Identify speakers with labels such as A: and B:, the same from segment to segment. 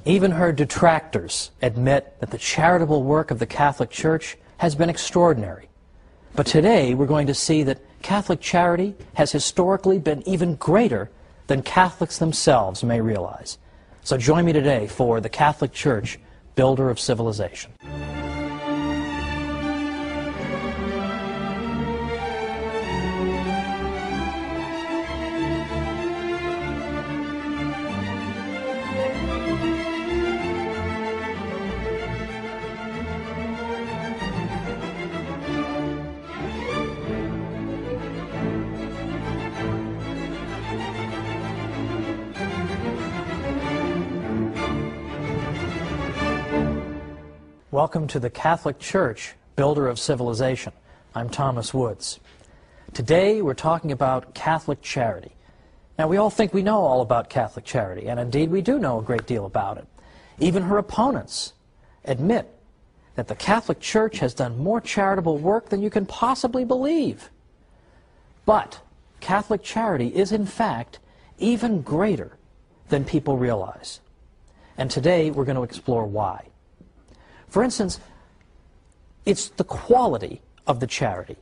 A: Even her detractors admit that the charitable work of the Catholic Church has been extraordinary. But today we're going to see that Catholic charity has historically been even greater than Catholics themselves may realize. So join me today for the Catholic Church, Builder of Civilization. Welcome to the Catholic Church, Builder of Civilization. I'm Thomas Woods. Today we're talking about Catholic charity. Now we all think we know all about Catholic charity, and indeed we do know a great deal about it. Even her opponents admit that the Catholic Church has done more charitable work than you can possibly believe. But Catholic charity is in fact even greater than people realize. And today we're going to explore why. For instance, it's the quality of the charity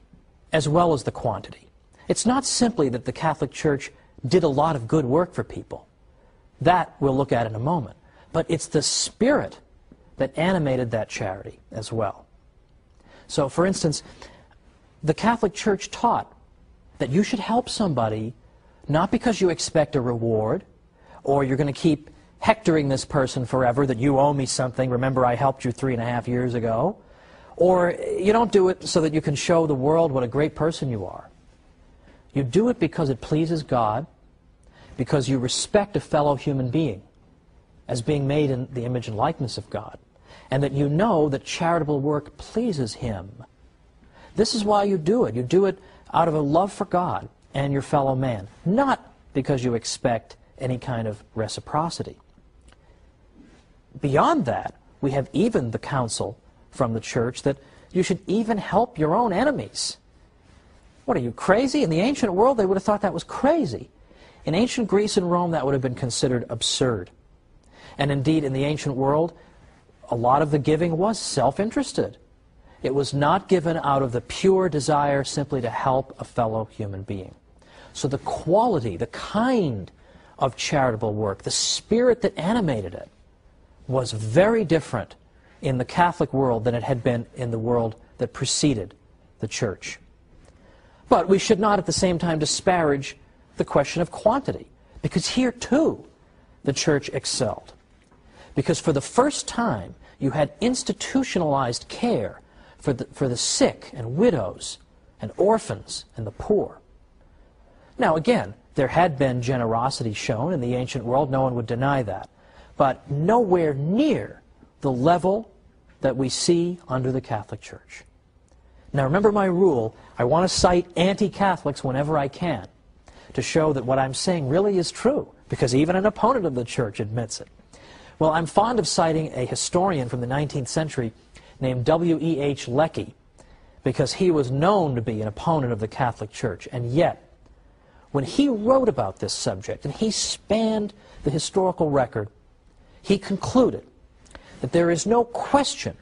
A: as well as the quantity. It's not simply that the Catholic Church did a lot of good work for people. That we'll look at in a moment. But it's the spirit that animated that charity as well. So, for instance, the Catholic Church taught that you should help somebody not because you expect a reward or you're going to keep hectoring this person forever, that you owe me something, remember I helped you 3.5 years ago, or you don't do it so that you can show the world what a great person you are. You do it because it pleases God, because you respect a fellow human being as being made in the image and likeness of God, and that you know that charitable work pleases Him. This is why you do it. You do it out of a love for God and your fellow man, not because you expect any kind of reciprocity. Beyond that, we have even the counsel from the Church that you should even help your own enemies. What, are you crazy? In the ancient world, they would have thought that was crazy. In ancient Greece and Rome, that would have been considered absurd. And indeed, in the ancient world, a lot of the giving was self-interested. It was not given out of the pure desire simply to help a fellow human being. So the quality, the kind of charitable work, the spirit that animated it, was very different in the Catholic world than it had been in the world that preceded the Church. But we should not at the same time disparage the question of quantity, because here too the Church excelled. Because for the first time you had institutionalized care for the sick and widows and orphans and the poor. Now again, there had been generosity shown in the ancient world, no one would deny that, but nowhere near the level that we see under the Catholic Church. Now remember my rule, I want to cite anti-Catholics whenever I can to show that what I'm saying really is true, because even an opponent of the Church admits it. Well, I'm fond of citing a historian from the 19th century named W.E.H. Lecky, because he was known to be an opponent of the Catholic Church, and yet when he wrote about this subject and he spanned the historical record, he concluded that there is no question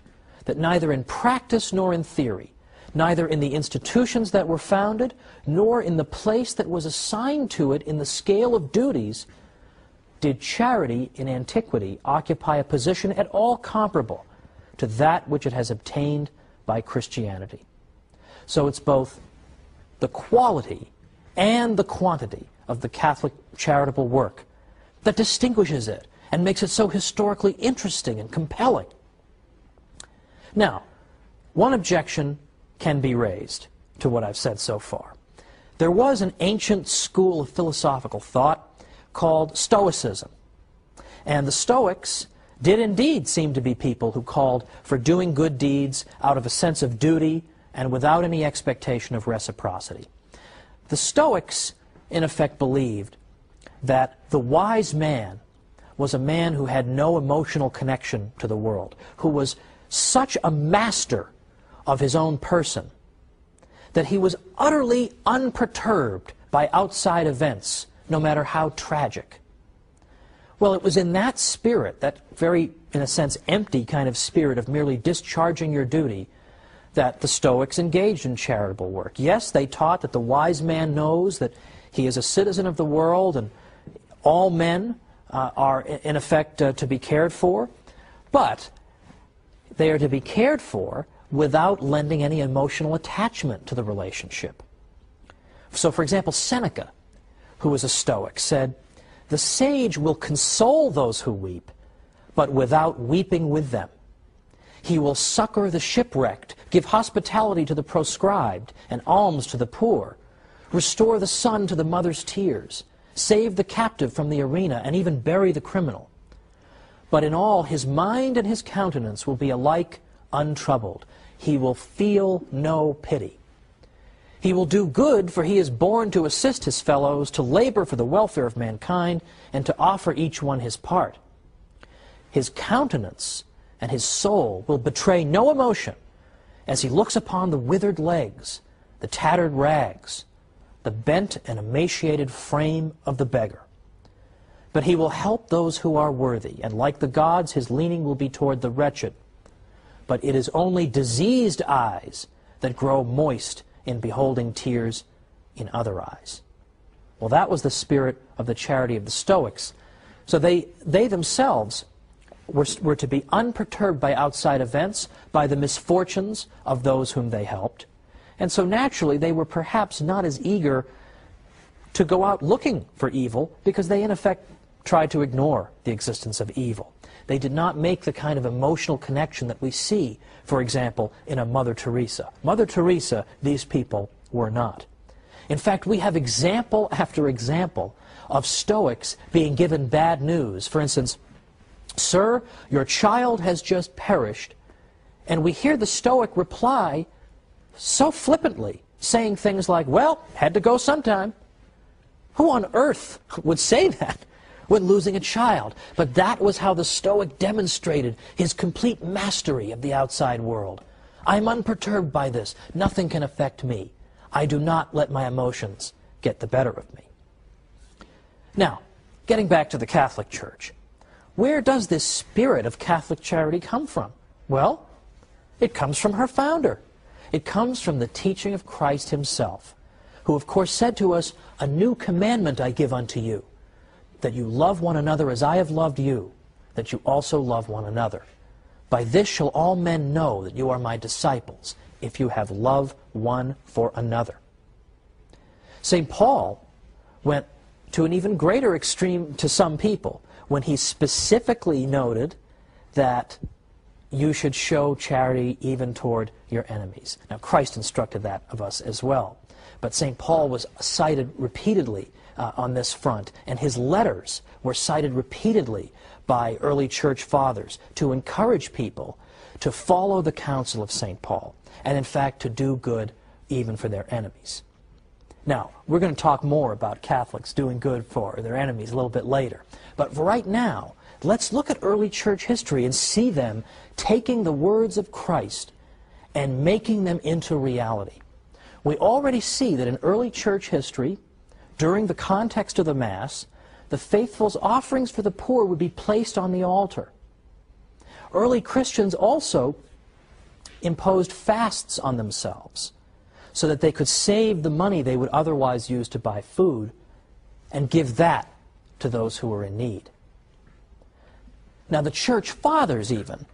A: that neither in practice nor in theory, neither in the institutions that were founded, nor in the place that was assigned to it in the scale of duties, did charity in antiquity occupy a position at all comparable to that which it has obtained by Christianity. So it's both the quality and the quantity of the Catholic charitable work that distinguishes it and makes it so historically interesting and compelling. Now, one objection can be raised to what I've said so far. There was an ancient school of philosophical thought called Stoicism. And the Stoics did indeed seem to be people who called for doing good deeds out of a sense of duty and without any expectation of reciprocity. The Stoics, in effect, believed that the wise man was a man who had no emotional connection to the world, who was such a master of his own person that he was utterly unperturbed by outside events, no matter how tragic. Well, it was in that spirit, that very, in a sense, empty kind of spirit of merely discharging your duty, that the Stoics engaged in charitable work. Yes, they taught that the wise man knows that he is a citizen of the world and all men are, in effect, to be cared for, but they are to be cared for without lending any emotional attachment to the relationship. So, for example, Seneca, who was a Stoic, said, "The sage will console those who weep, but without weeping with them. He will succor the shipwrecked, give hospitality to the proscribed, and alms to the poor, restore the son to the mother's tears, save the captive from the arena, and even bury the criminal. But in all, his mind and his countenance will be alike untroubled. He will feel no pity. He will do good, for he is born to assist his fellows, to labor for the welfare of mankind, and to offer each one his part. His countenance and his soul will betray no emotion as he looks upon the withered legs, the tattered rags, the bent and emaciated frame of the beggar. But he will help those who are worthy, and like the gods, his leaning will be toward the wretched. But it is only diseased eyes that grow moist in beholding tears in other eyes." Well, that was the spirit of the charity of the Stoics. So they themselves were to be unperturbed by outside events, by the misfortunes of those whom they helped. And so naturally they were perhaps not as eager to go out looking for evil, because they in effect tried to ignore the existence of evil. They did not make the kind of emotional connection that we see, for example, in a Mother Teresa. Mother Teresa, these people were not. In fact, we have example after example of Stoics being given bad news. For instance, "Sir, your child has just perished," and we hear the Stoic reply so flippantly, saying things like, "Well, had to go sometime." Who on earth would say that when losing a child? But that was how the Stoic demonstrated his complete mastery of the outside world. "I'm unperturbed by this. Nothing can affect me. I do not let my emotions get the better of me." Now, getting back to the Catholic Church, where does this spirit of Catholic charity come from? Well, it comes from her founder. It comes from the teaching of Christ himself, who of course said to us, "A new commandment I give unto you, that you love one another as I have loved you, that you also love one another. By this shall all men know that you are my disciples, if you have love one for another." St. Paul went to an even greater extreme to some people when he specifically noted that you should show charity even toward your enemies. Now, Christ instructed that of us as well. But St. Paul was cited repeatedly on this front, and his letters were cited repeatedly by early church fathers to encourage people to follow the counsel of St. Paul, and in fact to do good even for their enemies. Now, we're going to talk more about Catholics doing good for their enemies a little bit later. But for right now, let's look at early church history and see them taking the words of Christ and making them into reality. We already see that in early church history, during the context of the Mass, the faithful's offerings for the poor would be placed on the altar. Early Christians also imposed fasts on themselves so that they could save the money they would otherwise use to buy food and give that to those who were in need. Now, the church fathers even,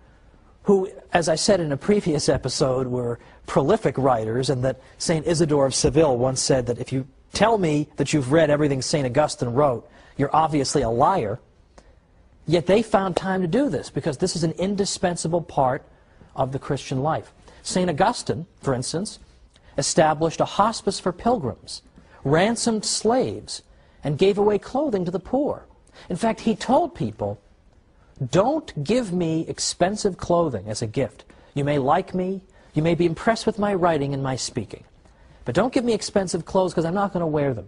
A: who, as I said in a previous episode, were prolific writers, and that St. Isidore of Seville once said that if you tell me that you've read everything St. Augustine wrote, you're obviously a liar. Yet they found time to do this, because this is an indispensable part of the Christian life. St. Augustine, for instance, established a hospice for pilgrims, ransomed slaves, and gave away clothing to the poor. In fact, he told people, "Don't give me expensive clothing as a gift. You may like me, you may be impressed with my writing and my speaking, but don't give me expensive clothes, because I'm not going to wear them.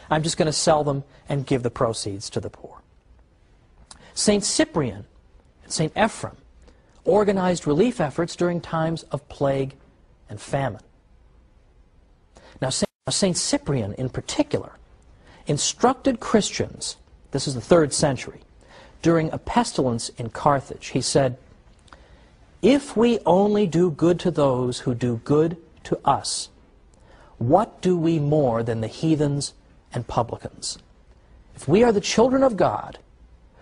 A: I'm just going to sell them and give the proceeds to the poor." St. Cyprian and St. Ephrem organized relief efforts during times of plague and famine. Now, St. Cyprian in particular instructed Christians, this is the 3rd century, during a pestilence in Carthage. He said, "If we only do good to those who do good to us, what do we more than the heathens and publicans? If we are the children of God,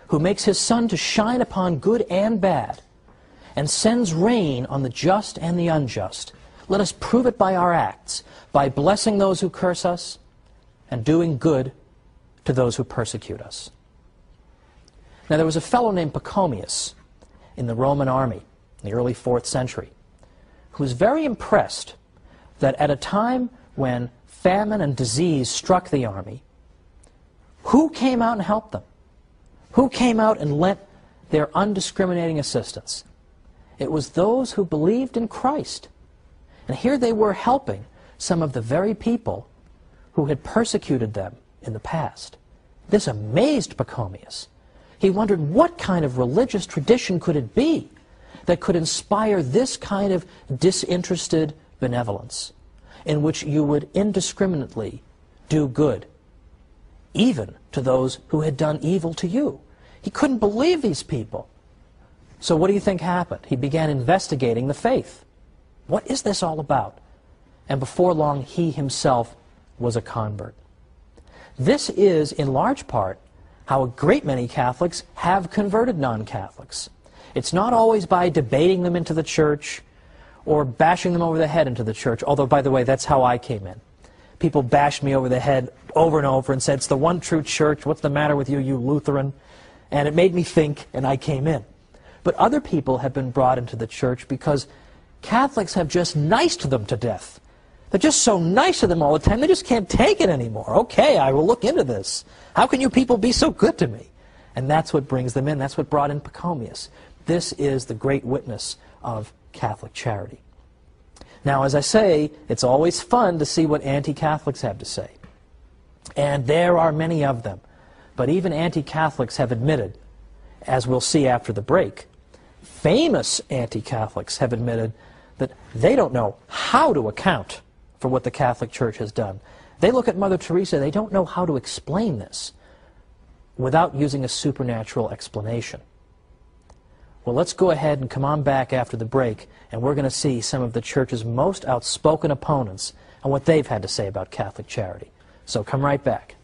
A: who makes his sun to shine upon good and bad, and sends rain on the just and the unjust, let us prove it by our acts, by blessing those who curse us, and doing good to those who persecute us." Now there was a fellow named Pachomius in the Roman army in the early 4th century who was very impressed that at a time when famine and disease struck the army, who came out and helped them? Who came out and lent their undiscriminating assistance? It was those who believed in Christ. And here they were helping some of the very people who had persecuted them in the past. This amazed Pachomius. He wondered, what kind of religious tradition could it be that could inspire this kind of disinterested benevolence, in which you would indiscriminately do good, even to those who had done evil to you? He couldn't believe these people. So what do you think happened? He began investigating the faith. What is this all about? And before long, he himself was a convert. This is, in large part, how a great many Catholics have converted non-Catholics. It's not always by debating them into the church or bashing them over the head into the church, although, by the way, that's how I came in. People bashed me over the head over and over and said, "It's the one true church. What's the matter with you, you Lutheran?" And it made me think, and I came in. But other people have been brought into the church because Catholics have just niced them to death. They're just so nice to them all the time, they just can't take it anymore. Okay, I will look into this. How can you people be so good to me? And that's what brings them in. That's what brought in Pachomius. This is the great witness of Catholic charity. Now, as I say, it's always fun to see what anti-Catholics have to say. And there are many of them. But even anti-Catholics have admitted, as we'll see after the break, famous anti-Catholics have admitted that they don't know how to account for what the Catholic Church has done. They look at Mother Teresa, they don't know how to explain this without using a supernatural explanation. Well, let's go ahead and come on back after the break, and we're going to see some of the Church's most outspoken opponents and what they've had to say about Catholic charity. So come right back.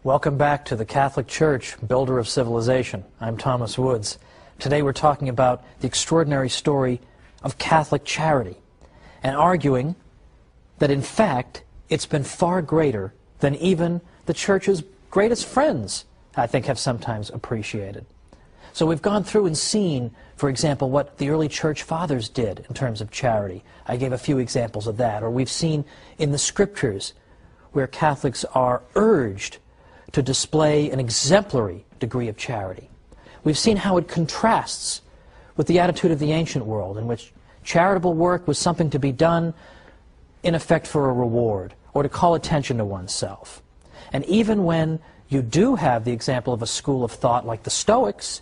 A: Welcome back to the Catholic Church, builder of civilization. I'm Thomas Woods. Today we're talking about the extraordinary story of Catholic charity and arguing that in fact it's been far greater than even the Church's greatest friends, I think, have sometimes appreciated. So we've gone through and seen, for example, what the early Church Fathers did in terms of charity. I gave a few examples of that. Or we've seen in the Scriptures where Catholics are urged to display an exemplary degree of charity. We've seen how it contrasts with the attitude of the ancient world, in which charitable work was something to be done, in effect, for a reward, or to call attention to oneself. And even when you do have the example of a school of thought like the Stoics,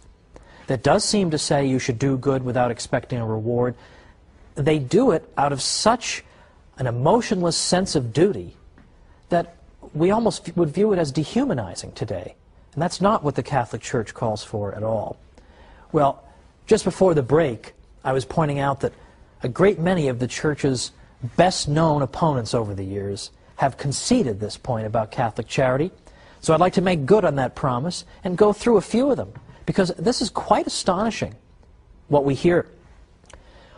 A: that does seem to say you should do good without expecting a reward, they do it out of such an emotionless sense of duty that we almost would view it as dehumanizing today. And that's not what the Catholic Church calls for at all. Well, just before the break, I was pointing out that a great many of the Church's best-known opponents over the years have conceded this point about Catholic charity. So I'd like to make good on that promise and go through a few of them, because this is quite astonishing, what we hear.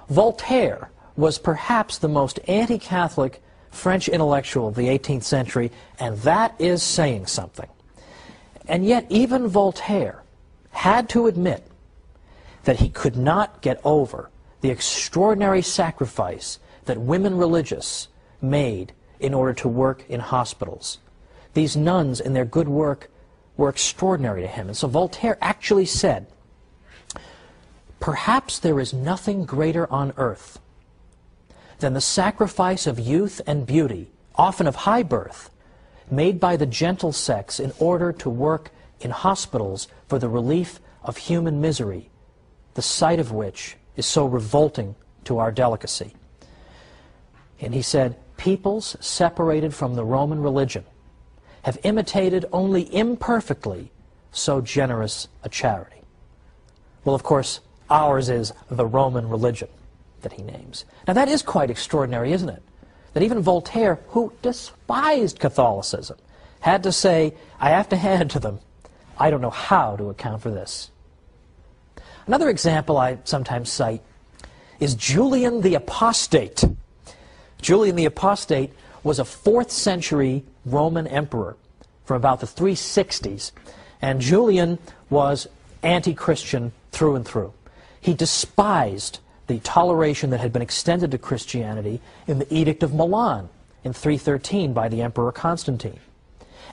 A: Voltaire was perhaps the most anti-Catholic French intellectual of the 18th century, and that is saying something. And yet even Voltaire had to admit that he could not get over the extraordinary sacrifice that women religious made in order to work in hospitals. These nuns in their good work were extraordinary to him. And so Voltaire actually said, "Perhaps there is nothing greater on earth than the sacrifice of youth and beauty, often of high birth, made by the gentle sex in order to work in hospitals for the relief of human misery, the sight of which is so revolting to our delicacy." And he said, "Peoples separated from the Roman religion have imitated only imperfectly so generous a charity." Well, of course, ours is the Roman religion that he names. Now that is quite extraordinary, isn't it? That even Voltaire, who despised Catholicism, had to say, I have to hand it to them, I don't know how to account for this. Another example I sometimes cite is Julian the Apostate. Julian the Apostate was a 4th century Roman emperor from about the 360s. And Julian was anti-Christian through and through. He despised the toleration that had been extended to Christianity in the Edict of Milan in 313 by the Emperor Constantine.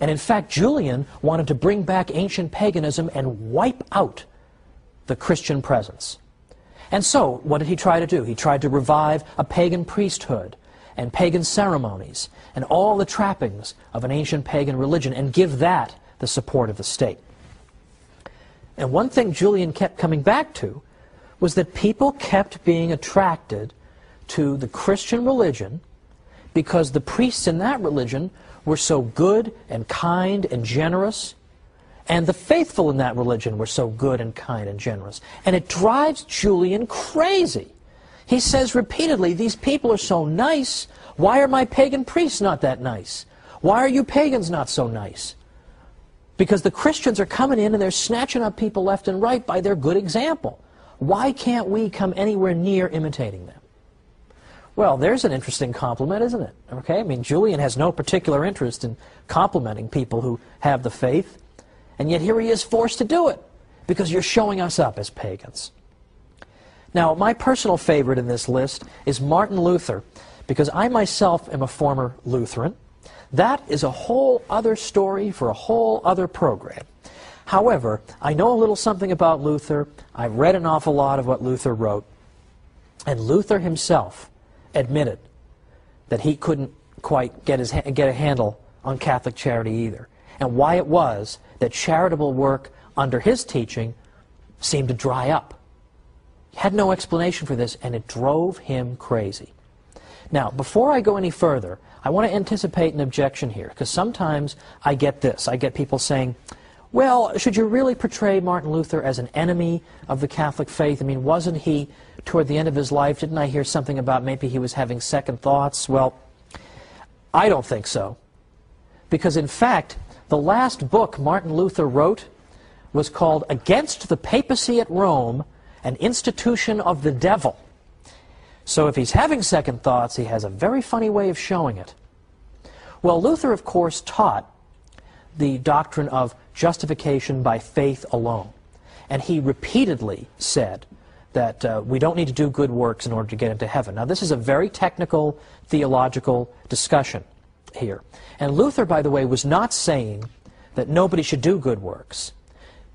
A: And in fact, Julian wanted to bring back ancient paganism and wipe out the Christian presence. And so, what did he try to do? He tried to revive a pagan priesthood and pagan ceremonies and all the trappings of an ancient pagan religion and give that the support of the state. And one thing Julian kept coming back to was that people kept being attracted to the Christian religion because the priests in that religion were so good and kind and generous, and the faithful in that religion were so good and kind and generous. And it drives Julian crazy. He says repeatedly, these people are so nice, why are my pagan priests not that nice? Why are you pagans not so nice? Because the Christians are coming in and they're snatching up people left and right by their good example. Why can't we come anywhere near imitating them? Well, there's an interesting compliment, isn't it? Okay, I mean, Julian has no particular interest in complimenting people who have the faith, and yet here he is forced to do it because you're showing us up as pagans. Now, my personal favorite in this list is Martin Luther, because I myself am a former Lutheran. That is a whole other story for a whole other program. However, I know a little something about Luther. I've read an awful lot of what Luther wrote. And Luther himself admitted that he couldn't quite get a handle on Catholic charity either, and why it was that charitable work under his teaching seemed to dry up. He had no explanation for this, and it drove him crazy. Now, before I go any further, I want to anticipate an objection here, because sometimes I get this. I get people saying, well, should you really portray Martin Luther as an enemy of the Catholic faith? I mean, wasn't he, toward the end of his life, didn't I hear something about maybe he was having second thoughts? Well, I don't think so. Because in fact, the last book Martin Luther wrote was called Against the Papacy at Rome, an Institution of the Devil. So if he's having second thoughts, he has a very funny way of showing it. Well, Luther, of course, taught the doctrine of justification by faith alone. And he repeatedly said that we don't need to do good works in order to get into heaven. Now, this is a very technical theological discussion here. And Luther, by the way, was not saying that nobody should do good works.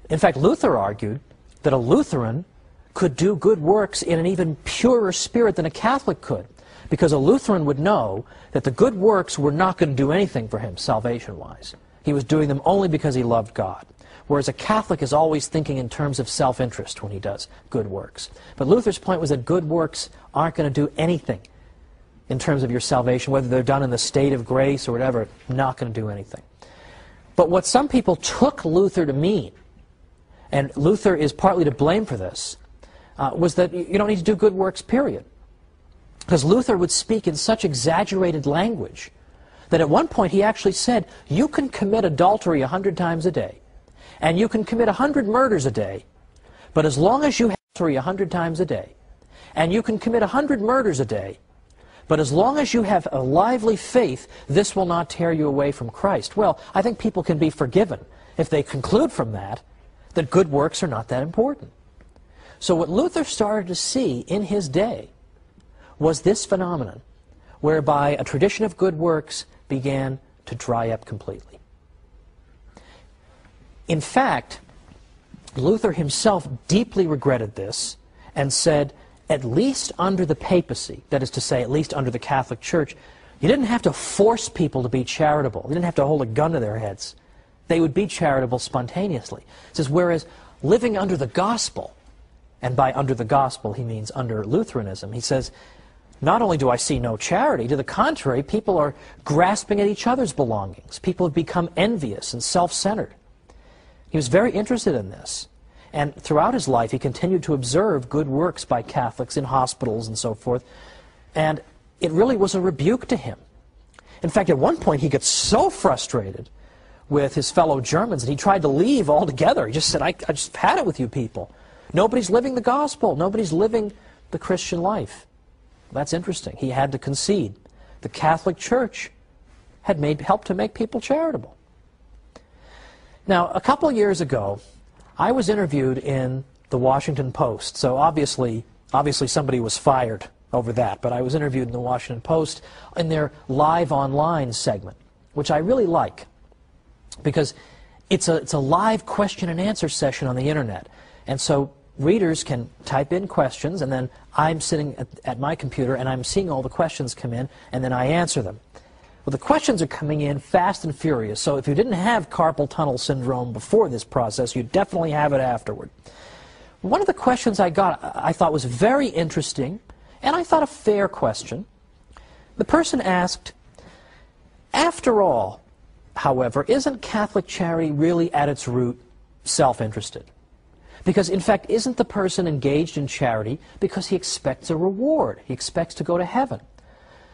A: In fact, Luther argued that a Lutheran could do good works in an even purer spirit than a Catholic could, because a Lutheran would know that the good works were not going to do anything for him salvation-wise. He was doing them only because he loved God. Whereas a Catholic is always thinking in terms of self-interest when he does good works. But Luther's point was that good works aren't going to do anything in terms of your salvation, whether they're done in the state of grace or whatever, not going to do anything. But what some people took Luther to mean, and Luther is partly to blame for this, was that you don't need to do good works, period. Because Luther would speak in such exaggerated language that at one point he actually said, you can commit adultery 100 times a day, and you can commit 100 murders a day, but as long as you have adultery 100 times a day, and you can commit 100 murders a day, but as long as you have a lively faith, this will not tear you away from Christ. Well, I think people can be forgiven if they conclude from that that good works are not that important. So what Luther started to see in his day was this phenomenon whereby a tradition of good works began to dry up completely. In fact, Luther himself deeply regretted this and said, at least under the papacy, that is to say, at least under the Catholic Church, you didn't have to force people to be charitable. You didn't have to hold a gun to their heads. They would be charitable spontaneously. He says, whereas living under the gospel, and by under the gospel he means under Lutheranism, he says, not only do I see no charity, to the contrary, people are grasping at each other's belongings. People have become envious and self-centered. He was very interested in this. And throughout his life, he continued to observe good works by Catholics in hospitals and so forth. And it really was a rebuke to him. In fact, at one point, he got so frustrated with his fellow Germans that he tried to leave altogether. He just said, I just had it with you people. Nobody's living the gospel. Nobody's living the Christian life. That's interesting. He had to concede. The Catholic Church had helped to make people charitable. Now, a couple years ago, I was interviewed in the Washington Post. So obviously somebody was fired over that, but I was interviewed in the Washington Post in their live online segment, which I really like, because it's a live question and answer session on the internet. And so readers can type in questions, and then I'm sitting at my computer and I'm seeing all the questions come in, and then I answer them. Well, the questions are coming in fast and furious, so if you didn't have carpal tunnel syndrome before this process, you definitely have it afterward. One of the questions I got I thought was very interesting, and I thought a fair question. The person asked, after all, however, isn't Catholic charity really at its root self-interested? Because, in fact, isn't the person engaged in charity because he expects a reward? He expects to go to heaven.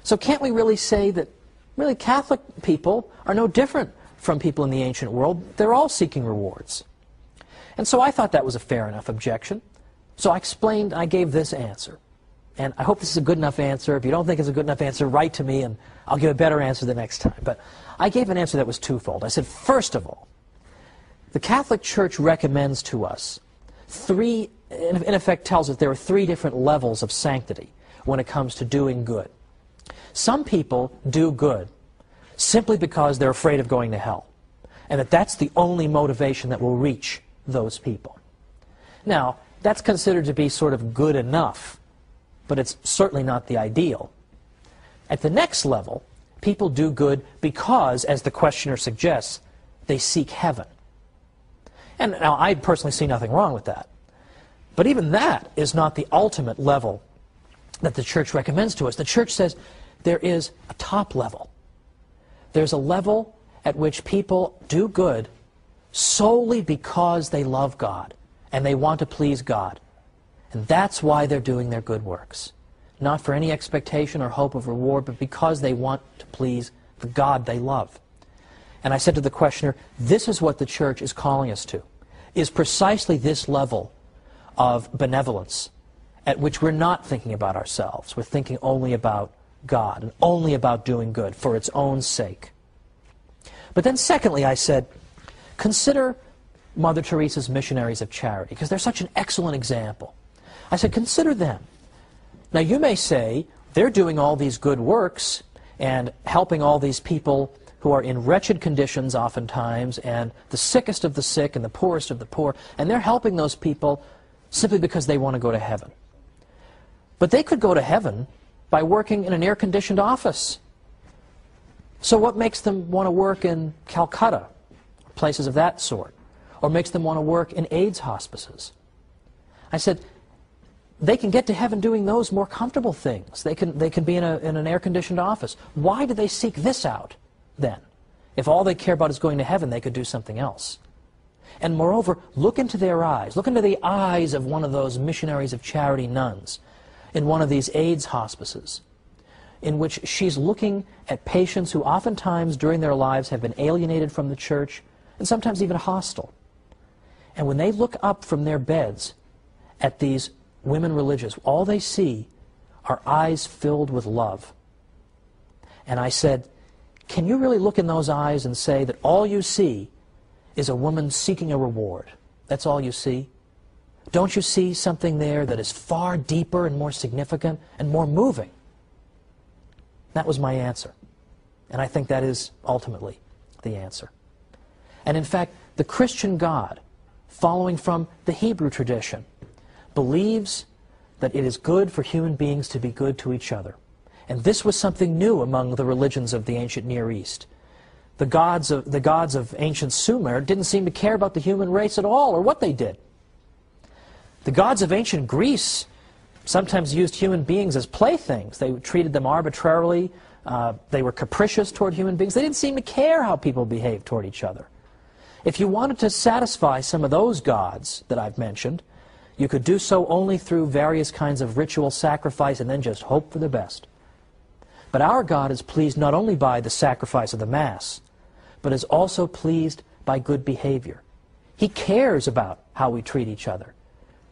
A: So can't we really say that really Catholic people are no different from people in the ancient world? They're all seeking rewards. And so I thought that was a fair enough objection. So I explained, I gave this answer. And I hope this is a good enough answer. If you don't think it's a good enough answer, write to me and I'll give a better answer the next time. But I gave an answer that was twofold. I said, first of all, the Catholic Church recommends to us in effect tells us there are three different levels of sanctity when it comes to doing good. Some people do good simply because they're afraid of going to hell, and that's the only motivation that will reach those people. Now, that's considered to be sort of good enough, but it's certainly not the ideal. At the next level, people do good because, as the questioner suggests, they seek heaven. And now, I personally see nothing wrong with that. But even that is not the ultimate level that the Church recommends to us. The Church says there is a top level. There's a level at which people do good solely because they love God and they want to please God. And that's why they're doing their good works. Not for any expectation or hope of reward, but because they want to please the God they love. And I said to the questioner, this is what the Church is calling us to, is precisely this level of benevolence at which we're not thinking about ourselves. We're thinking only about God and only about doing good for its own sake. But then secondly, I said, consider Mother Teresa's missionaries of charity, because they're such an excellent example. I said, consider them. Now you may say, they're doing all these good works and helping all these people who are in wretched conditions oftentimes, and the sickest of the sick and the poorest of the poor, and they're helping those people simply because they want to go to heaven. But they could go to heaven by working in an air-conditioned office. So what makes them want to work in Calcutta, places of that sort, or makes them want to work in AIDS hospices? I said, they can get to heaven doing those more comfortable things. They can be in an air-conditioned office. Why do they seek this out then? If all they care about is going to heaven, they could do something else. And moreover, look into their eyes. Look into the eyes of one of those missionaries of charity nuns in one of these AIDS hospices, in which she's looking at patients who oftentimes during their lives have been alienated from the Church and sometimes even hostile. And when they look up from their beds at these women religious, all they see are eyes filled with love. And I said, can you really look in those eyes and say that all you see is a woman seeking a reward? That's all you see? Don't you see something there that is far deeper and more significant and more moving? That was my answer. And I think that is ultimately the answer. And in fact, the Christian God, following from the Hebrew tradition, believes that it is good for human beings to be good to each other. And this was something new among the religions of the ancient Near East. The gods of ancient Sumer didn't seem to care about the human race at all, or what they did. The gods of ancient Greece sometimes used human beings as playthings. They treated them arbitrarily. They were capricious toward human beings. They didn't seem to care how people behaved toward each other. If you wanted to satisfy some of those gods that I've mentioned, you could do so only through various kinds of ritual sacrifice and then just hope for the best. But our God is pleased not only by the sacrifice of the Mass, but is also pleased by good behavior. He cares about how we treat each other.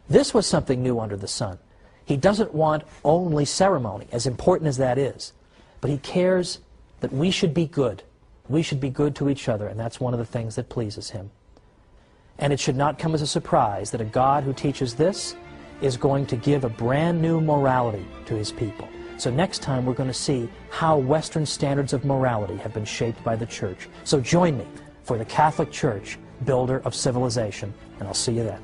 A: This was something new under the sun. He doesn't want only ceremony, as important as that is, but he cares that we should be good. We should be good to each other, and that's one of the things that pleases him. And it should not come as a surprise that a God who teaches this is going to give a brand new morality to his people. So next time we're going to see how Western standards of morality have been shaped by the Church. So join me for the Catholic Church, builder of civilization, and I'll see you then.